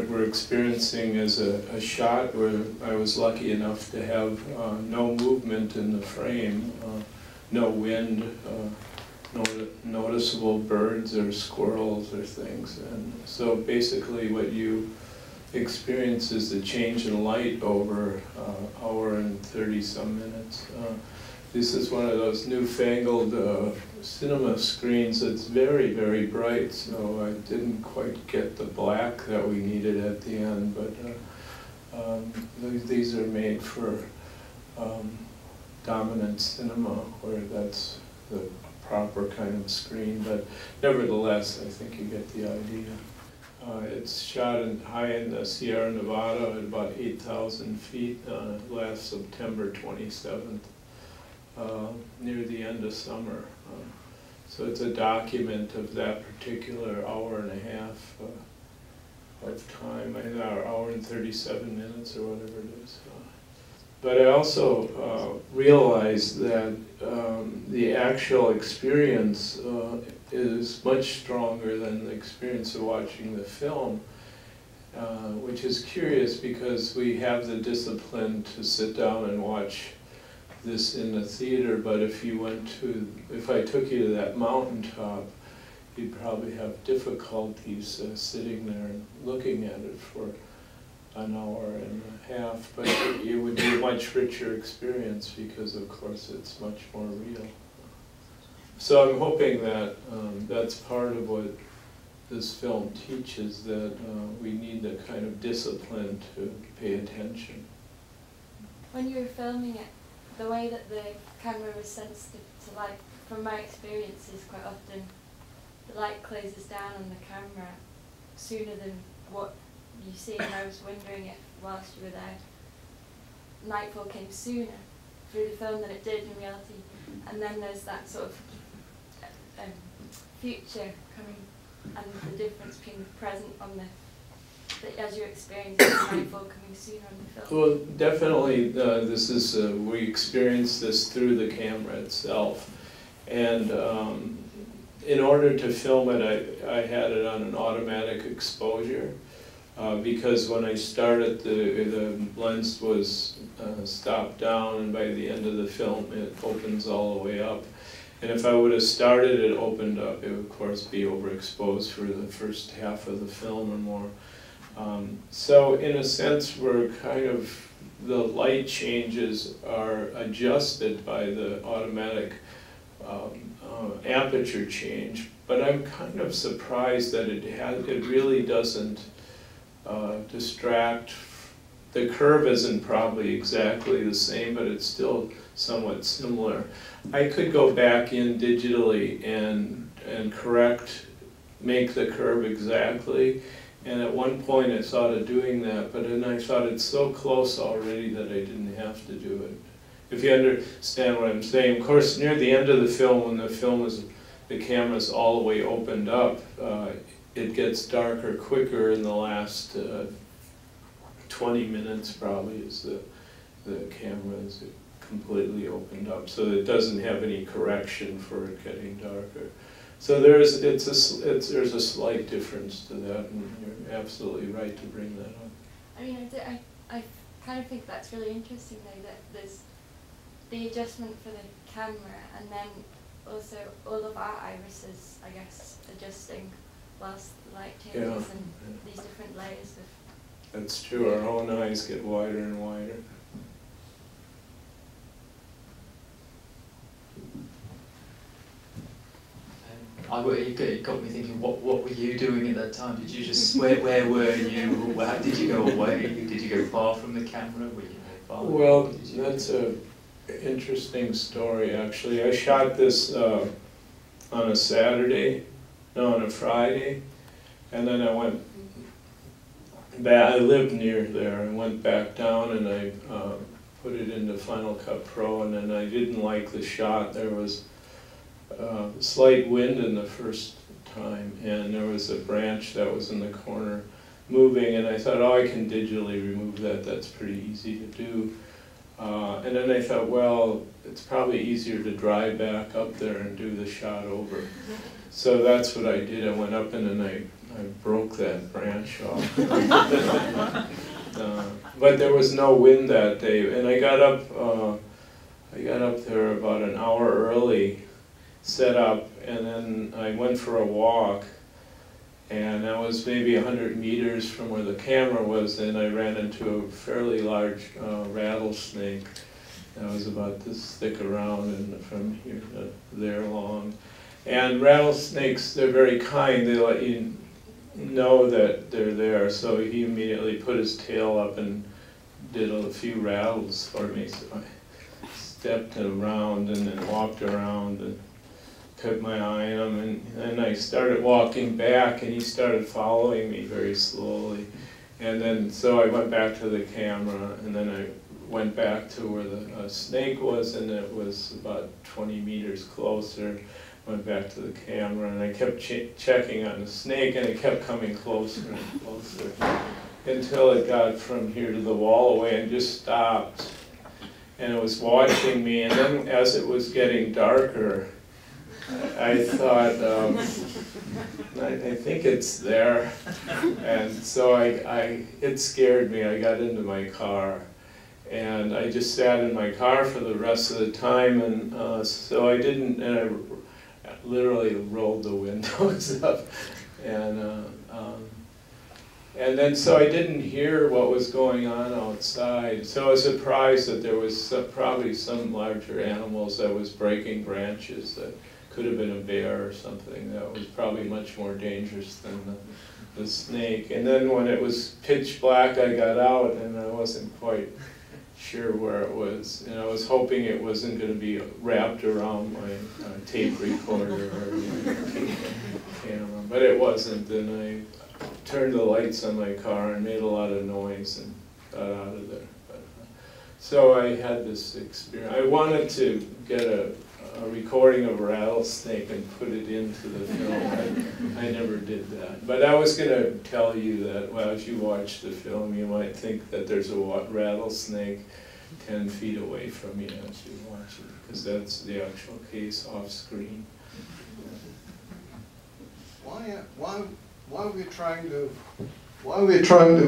we're experiencing is a shot where I was lucky enough to have no movement in the frame, no wind, no noticeable birds or squirrels or things. And so basically what you experience is the change in light over hour and 30-some minutes. This is one of those newfangled cinema screens that's very, very bright, so I didn't quite get the black that we needed at the end, but these are made for dominant cinema, where that's the proper kind of screen, but nevertheless, I think you get the idea. It's shot high in the Sierra Nevada at about 8,000 feet last September 27th. Near the end of summer. So it's a document of that particular hour and a half of time, an hour and 37 minutes or whatever it is. But I also realized that the actual experience is much stronger than the experience of watching the film, which is curious because we have the discipline to sit down and watch this in the theater, but if I took you to that mountaintop, you'd probably have difficulties sitting there and looking at it for an hour and a half, but it would be a much richer experience because, of course, it's much more real. So I'm hoping that that's part of what this film teaches, that we need the kind of discipline to pay attention. When you were filming it, the way that the camera was sensitive to light, from my experiences, quite often the light closes down on the camera sooner than what you see, and I was wondering if, whilst you were there, Nightfall came sooner through the film than it did in reality, and then there's that sort of future coming, and the difference between the present on as you experience Nightfall coming sooner on the film. Well, definitely, this is we experience this through the camera itself, and in order to film it, I had it on an automatic exposure because when I started, the lens was stopped down, and by the end of the film, it opens all the way up. And if I would have started it opened up, it would of course be overexposed for the first half of the film or more. So in a sense, we're kind of, the light changes are adjusted by the automatic aperture change, but I'm kind of surprised that it really doesn't distract. The curve isn't probably exactly the same, but it's still somewhat similar. I could go back in digitally and make the curve exactly. And at one point I thought of doing that, but then I thought it's so close already that I didn't have to do it. If you understand what I'm saying. Of course, near the end of the film, when the camera's all the way opened up, it gets darker quicker in the last 20 minutes probably as the camera is completely opened up. So it doesn't have any correction for it getting darker. So there's a slight difference to that, and you're absolutely right to bring that up. I mean, I kind of think that's really interesting though, that there's the adjustment for the camera, and then also all of our irises, I guess, adjusting whilst the light changes, and these different layers of... That's true, our own eyes get wider and wider. It got me thinking, what were you doing at that time? Did you just, where were you? Did you go away? Did you go far from the camera? Were you far? Well, that's an interesting story, actually. I shot this on a on a Friday, and then I went back. I lived near there. I went back down and I put it into Final Cut Pro, and then I didn't like the shot. There was slight wind in the first time, and there was a branch that was in the corner moving, and I thought, oh, I can digitally remove that, that's pretty easy to do. And then I thought, well, it's probably easier to drive back up there and do the shot over. So that's what I did. I went up and then I I broke that branch off. But there was no wind that day, and I got up there about an hour early, set up, and then I went for a walk, and I was maybe 100 meters from where the camera was, and I ran into a fairly large rattlesnake that was about this thick around and from here to there long. And rattlesnakes, they're very kind, they let you know that they're there, so he immediately put his tail up and did a few rattles for me. So I stepped around and then walked around and kept my eye on him, and then I started walking back, and he started following me very slowly. And then, so I went back to the camera, and then I went back to where the snake was, and it was about 20 meters closer. Went back to the camera, and I kept checking on the snake, and it kept coming closer and closer until it got from here to the wall away and just stopped. And it was watching me, and then as it was getting darker, I thought, I think it's there. And so it scared me. I got into my car, and I just sat in my car for the rest of the time, and so I didn't, and I literally rolled the windows up, and then so I didn't hear what was going on outside. So I was surprised that there was probably some larger animals that was breaking branches. That could have been a bear or something. That was probably much more dangerous than the snake. And then when it was pitch black, I got out, and I wasn't quite sure where it was. And I was hoping it wasn't going to be wrapped around my tape recorder or my camera, but it wasn't. And I turned the lights on my car and made a lot of noise and got out of there. But, so I had this experience. I wanted to get a recording of a rattlesnake and put it into the film. I never did that. But I was going to tell you that, well, as you watch the film, you might think that there's a rattlesnake 10 feet away from you as you watch it, because that's the actual case off screen. Why are we trying to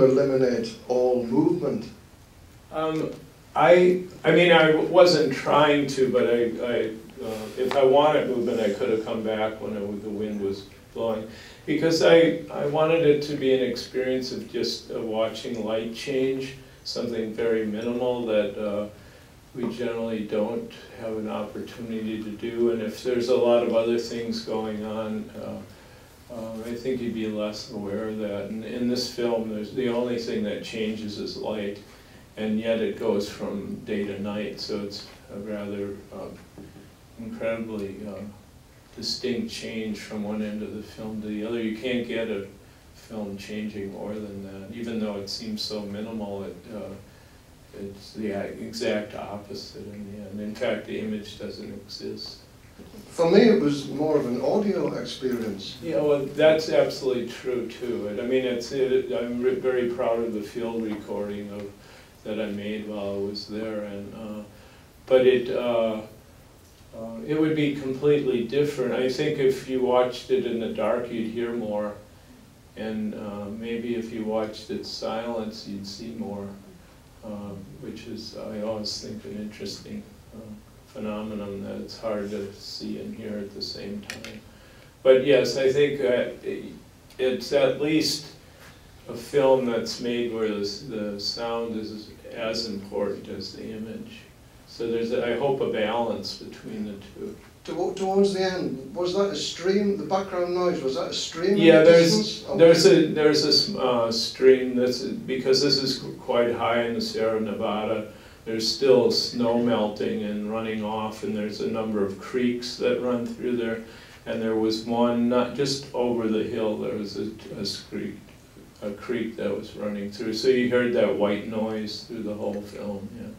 eliminate all movement? I mean, I wasn't trying to, but if I wanted movement, I could have come back when the wind was blowing, because I wanted it to be an experience of just watching light change, something very minimal that we generally don't have an opportunity to do. And if there's a lot of other things going on, I think you'd be less aware of that. And in this film, the only thing that changes is light, and yet it goes from day to night, so it's a rather incredibly distinct change from one end of the film to the other. You can't get a film changing more than that, even though it seems so minimal. It's the exact opposite in the end. In fact, the image doesn't exist. For me, it was more of an audio experience. Yeah, well, that's absolutely true too. I mean, I'm very proud of the field recording that I made while I was there, and but it would be completely different. I think if you watched it in the dark, you'd hear more, and maybe if you watched it silence, you'd see more, which is, I always think, an interesting phenomenon that it's hard to see and hear at the same time. But yes, I think it's at least a film that's made where the sound is as important as the image. So there's, I hope, a balance between the two. Towards the end, was that a stream? The background noise, was that a stream? Yeah, there's a stream that's, because this is quite high in the Sierra Nevada. There's still snow melting and running off, and there's a number of creeks that run through there. And there was one, not just over the hill, there was a creek that was running through. So you heard that white noise through the whole film, yeah.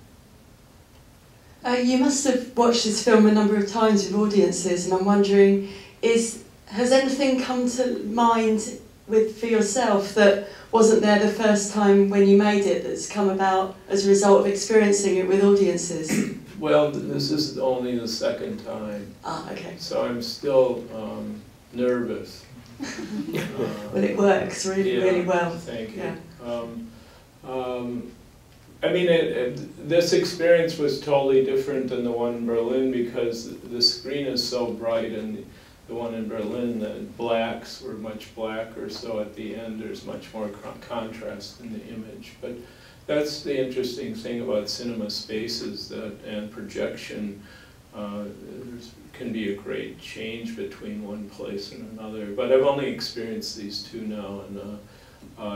You must have watched this film a number of times with audiences, and I'm wondering, has anything come to mind for yourself that wasn't there the first time when you made it, that's come about as a result of experiencing it with audiences? Well, this is only the second time. Ah, okay. So I'm still nervous. Well, it works really, yeah, really well. Thank you. Yeah. I mean, this experience was totally different than the one in Berlin because the screen is so bright, and the one in Berlin, the blacks were much blacker, so at the end there's much more contrast in the image. But that's the interesting thing about cinema spaces and projection. There can be a great change between one place and another. But I've only experienced these two now, and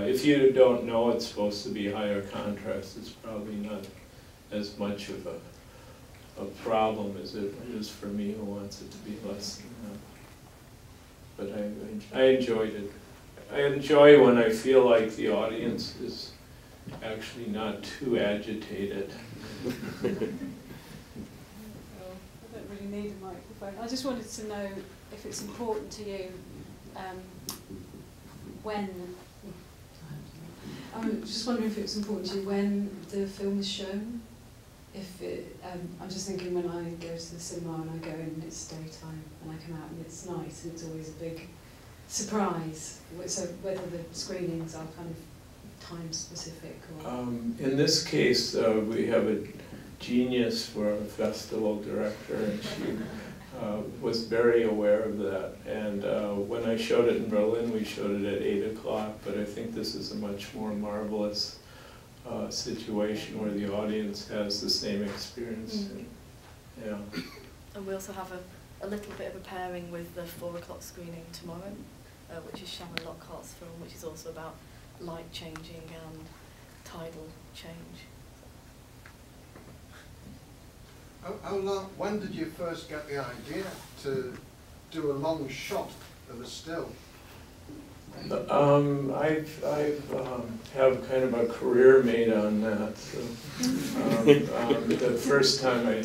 if you don't know it's supposed to be higher contrast, it's probably not as much of a problem as it is for me who wants it to be less than that. But I enjoyed it. I enjoy when I feel like the audience is actually not too agitated. I don't really need a microphone. I just wanted to know if it's important to you when. I'm just wondering if it's important to you when the film is shown. If it, I'm just thinking when I go to the cinema and I go in and it's daytime and I come out and it's night, and it's always a big surprise. So whether the screenings are kind of time specific or. In this case, we have a genius for a festival director, and she was very aware of that. And when I showed it in Berlin, we showed it at 8 o'clock, but I think this is a much more marvelous situation where the audience has the same experience. And, yeah. And we also have a little bit of a pairing with the 4 o'clock screening tomorrow, which is Sharon Lockhart's film, which is also about light changing and tidal change. How long, when did you first get the idea to do a long shot of a still? I've have kind of a career made on that. So, the first time I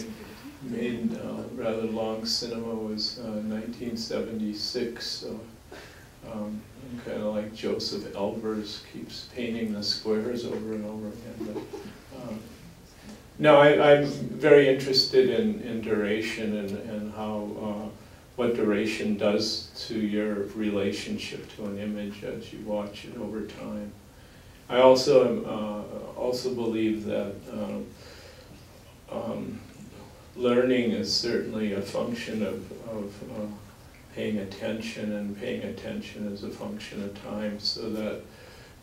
made rather long cinema was 1976. So I'm kind of like Joseph Elvers, keeps painting the squares over and over again. But, no, I'm very interested in duration and how what duration does to your relationship to an image as you watch it over time. I also believe that learning is certainly a function of paying attention, and paying attention is a function of time, so that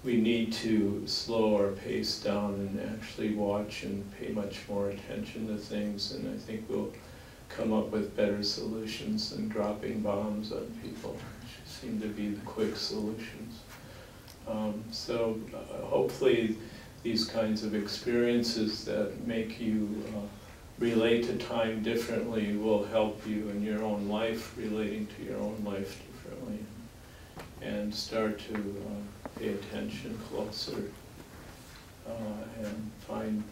we need to slow our pace down and actually watch and pay much more attention to things, and I think we'll come up with better solutions than dropping bombs on people, which seem to be the quick solutions. So hopefully these kinds of experiences that make you relate to time differently will help you in your own life, relating to your own life differently, and start to pay attention closer and find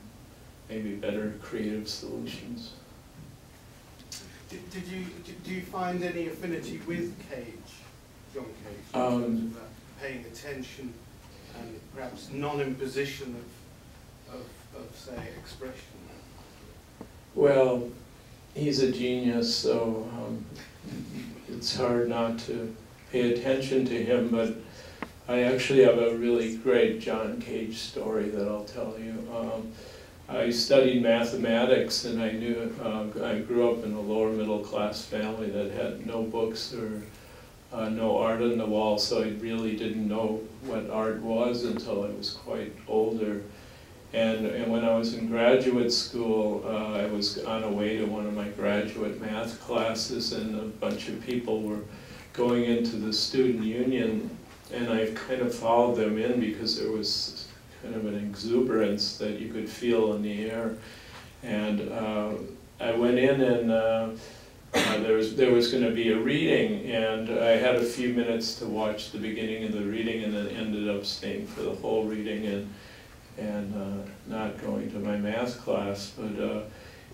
maybe better creative solutions. Do you find any affinity with Cage, John Cage, in terms of that paying attention and perhaps non-imposition of say, expression? Well, he's a genius, so it's hard not to pay attention to him, but I actually have a really great John Cage story that I'll tell you. I studied mathematics, and I knew I grew up in a lower middle class family that had no books or no art on the wall, so I really didn't know what art was until I was quite older. And when I was in graduate school, I was on a way to one of my graduate math classes, and a bunch of people were going into the student union, and I kind of followed them in because there was kind of an exuberance that you could feel in the air. And I went in, and there was going to be a reading, and I had a few minutes to watch the beginning of the reading, and then ended up staying for the whole reading and not going to my math class. But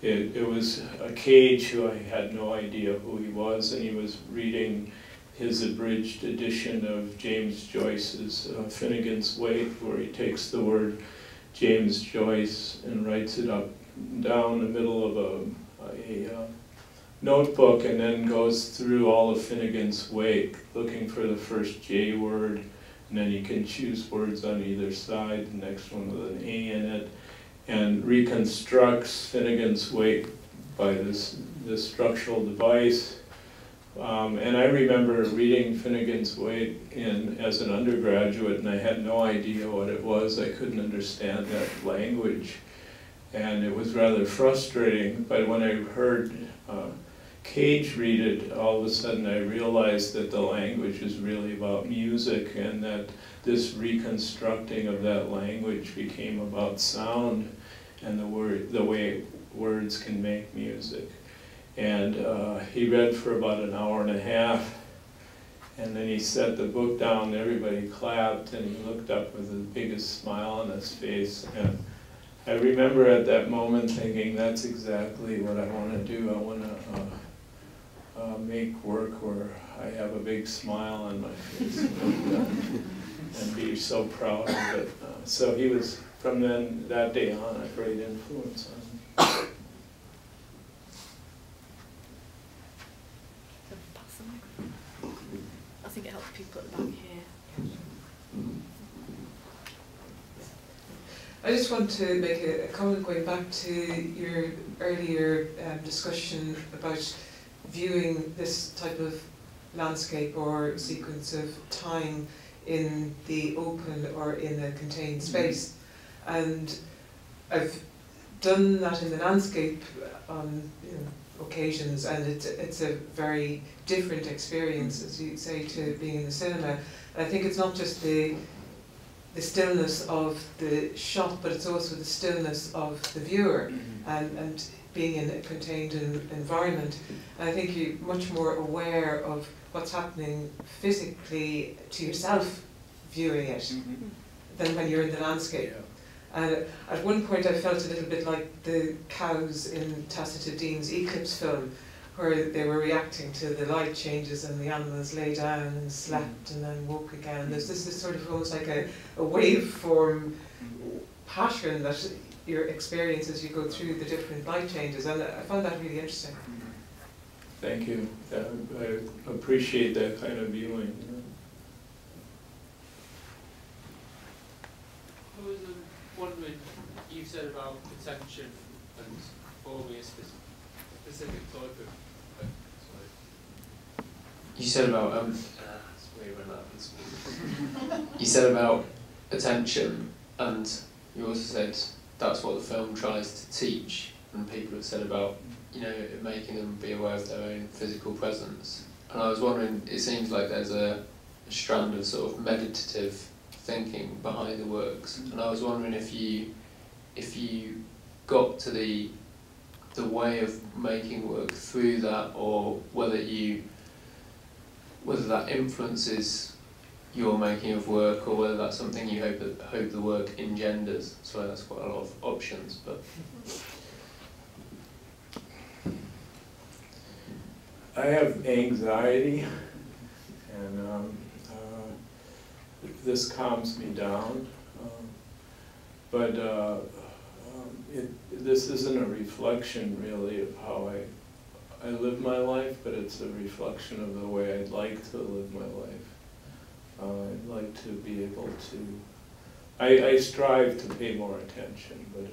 it was a Cage who I had no idea who he was, and he was reading his abridged edition of James Joyce's Finnegan's Wake, where he takes the word James Joyce and writes it up down the middle of notebook and then goes through all of Finnegan's Wake, looking for the first J word, and then you can choose words on either side, the next one with an A in it, and reconstructs Finnegan's Wake by this structural device. And I remember reading Finnegan's Wake as an undergraduate, and I had no idea what it was. I couldn't understand that language, and it was rather frustrating. But when I heard Cage read it, all of a sudden I realized that the language is really about music, and that this reconstructing of that language became about sound and the way words can make music. And he read for about an hour and a half, and then he set the book down, and everybody clapped, and he looked up with the biggest smile on his face. And I remember at that moment thinking, that's exactly what I want to do. I want to make work where I have a big smile on my face and be so proud of it. So he was, from that day on, a great influence on me. I think it helps people at the back here. I just want to make a comment going back to your earlier discussion about viewing this type of landscape or sequence of time in the open or in a contained space. And I've done that in the landscape on occasions, and it's a very different experience, as you say, to being in the cinema. And I think it's not just the stillness of the shot, but it's also the stillness of the viewer, and being in a contained environment. And I think you're much more aware of what's happening physically to yourself viewing it than when you're in the landscape. And at one point I felt a little bit like the cows in Tacita Dean's Eclipse film, where they were reacting to the light changes and the animals lay down and slept and then woke again. There's this sort of almost like a waveform pattern that you experience as you go through the different light changes, and I found that really interesting. Thank you. I appreciate that kind of viewing. I was wondering, you said about attention and forming a specific type of. You said about you said about attention, and you also said that's what the film tries to teach, and people have said about making them be aware of their own physical presence. And I was wondering, it seems like there's a strand of sort of meditative thinking behind the works, and I was wondering if you got to the way of making work through that, or whether that influences your making of work, or whether that's something you hope the work engenders. So that's quite a lot of options, but I have anxiety, and this calms me down, but this isn't a reflection really of how I live my life, but it's a reflection of the way I'd like to live my life. I'd like to be able to, I strive to pay more attention, but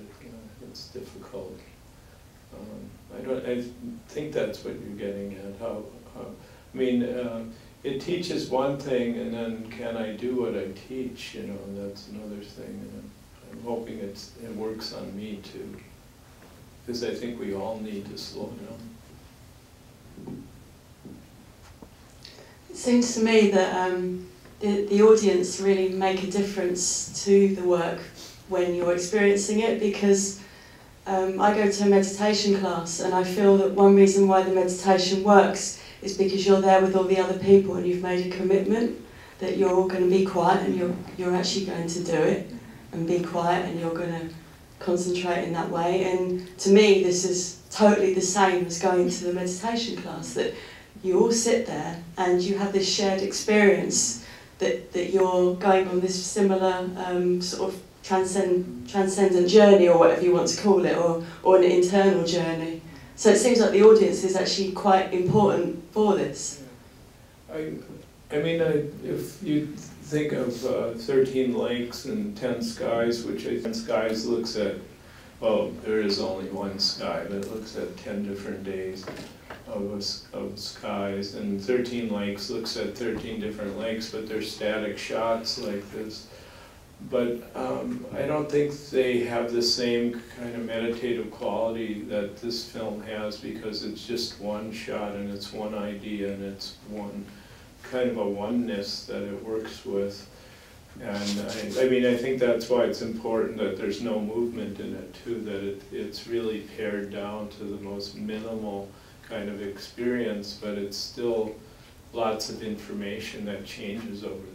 it's difficult. I think that's what you're getting at. It teaches one thing, and then can I do what I teach? That's another thing. And I'm hoping it works on me too, because I think we all need to slow down. It seems to me that the audience really make a difference to the work when you're experiencing it, because I go to a meditation class, and I feel that one reason why the meditation works is because you're there with all the other people and you've made a commitment that you're all going to be quiet, and you're actually going to do it and be quiet, and you're going to concentrate in that way. And to me this is totally the same as going to the meditation class, that you all sit there and you have this shared experience that you're going on this similar sort of transcendent journey, or whatever you want to call it, or an internal journey. So it seems like the audience is actually quite important for this. I mean, if you think of 13 Lakes and 10 Skies, which I think 10 Skies looks at, well, there is only one sky, but it looks at 10 different days of skies, and 13 Lakes looks at 13 different lakes, but they're static shots like this. But I don't think they have the same kind of meditative quality that this film has, because it's just one shot and it's one idea and it's one kind of a oneness that it works with. And I mean, I think that's why it's important that there's no movement in it too, that it's really pared down to the most minimal kind of experience, but it's still lots of information that changes over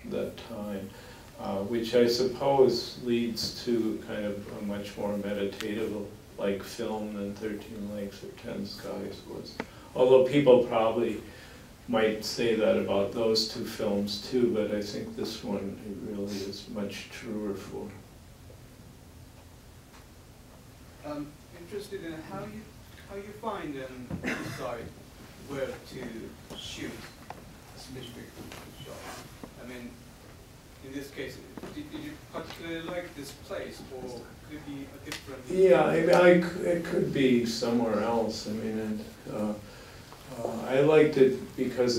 that time. Which I suppose leads to kind of a much more meditative-like film than 13 Lakes or 10 Skies was. Although people probably might say that about those two films too, but I think this one really is much truer for. Interested in how you find and decide where to shoot a specific shot. I mean, in this case, did you particularly like this place, or could it be a different? Yeah, I mean, it could be somewhere else. I mean, I liked it because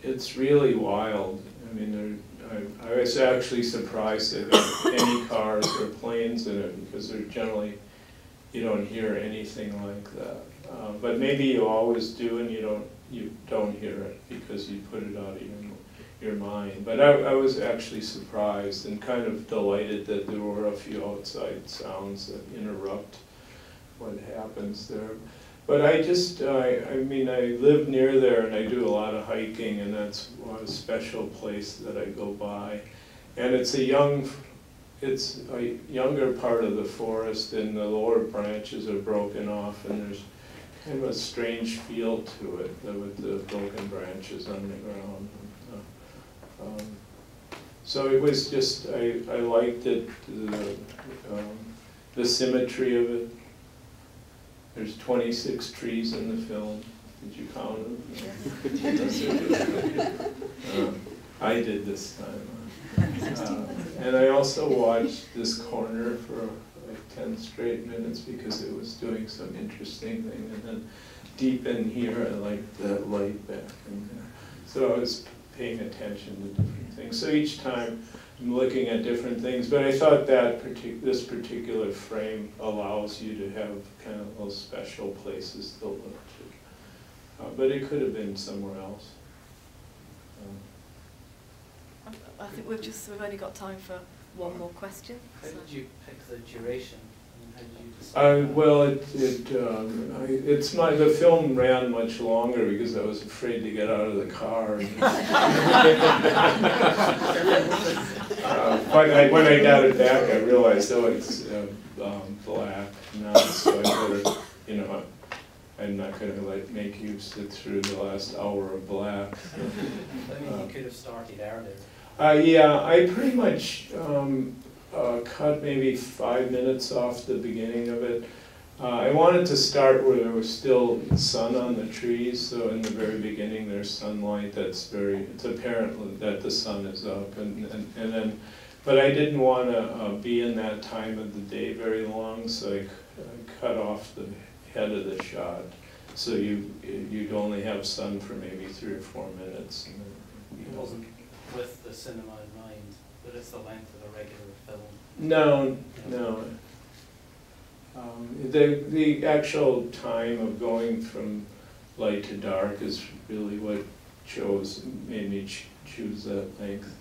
it's really wild. I mean, I was actually surprised that there were any cars or planes in it, because they're generally, you don't hear anything like that. But maybe you always do, and you don't hear it because you put it out of your mind. But I was actually surprised and kind of delighted that there were a few outside sounds that interrupt what happens there. But I mean, I live near there and I do a lot of hiking, and that's a special place that I go by. And it's a younger part of the forest, and the lower branches are broken off, and there's kind of a strange feel to it with the broken branches on the ground. So it was just, I liked it, the symmetry of it. There's 26 trees in the film. Did you count them? I did this time. And I also watched this corner for like 10 straight minutes because it was doing some interesting thing. And then deep in here, I liked that light back in there. So I was paying attention to different things. So each time I'm looking at different things, but I thought that this particular frame allows you to have kind of those special places to look to. But it could have been somewhere else. I think we've only got time for one more question. How did you pick the duration? How did you decide? Well, the film ran much longer because I was afraid to get out of the car. But when I got it back, I realized, oh, it's black now, so I better, I'm not going to make you sit through the last hour of black. I mean, you could have started earlier. Yeah, I pretty much cut maybe 5 minutes off the beginning of it. I wanted to start where there was still sun on the trees, so in the very beginning there's sunlight it's apparent that the sun is up, and then, but I didn't want to be in that time of the day very long, so I cut off the head of the shot, so you'd only have sun for maybe 3 or 4 minutes. And then, It wasn't with the cinema in mind, but it's the length of a regular film. No. The actual time of going from light to dark is really what made me choose that length.